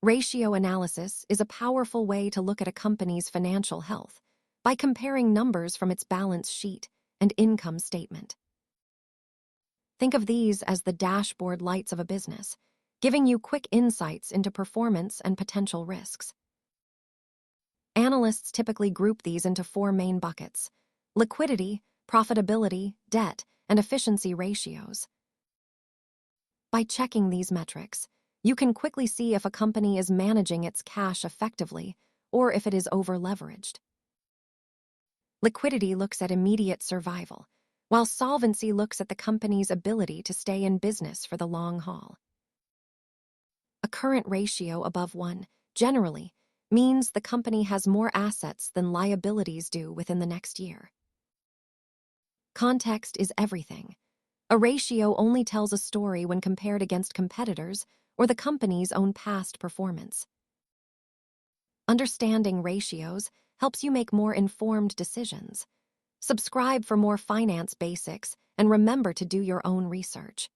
Ratio analysis is a powerful way to look at a company's financial health by comparing numbers from its balance sheet and income statement. Think of these as the dashboard lights of a business, giving you quick insights into performance and potential risks. Analysts typically group these into four main buckets: liquidity, profitability, debt, and efficiency ratios. By checking these metrics, you can quickly see if a company is managing its cash effectively or if it is over-leveraged. Liquidity looks at immediate survival, while solvency looks at the company's ability to stay in business for the long haul. A current ratio above 1, generally, means the company has more assets than liabilities do within the next year. Context is everything. A ratio only tells a story when compared against competitors or the company's own past performance. Understanding ratios helps you make more informed decisions. Subscribe for more finance basics and remember to do your own research.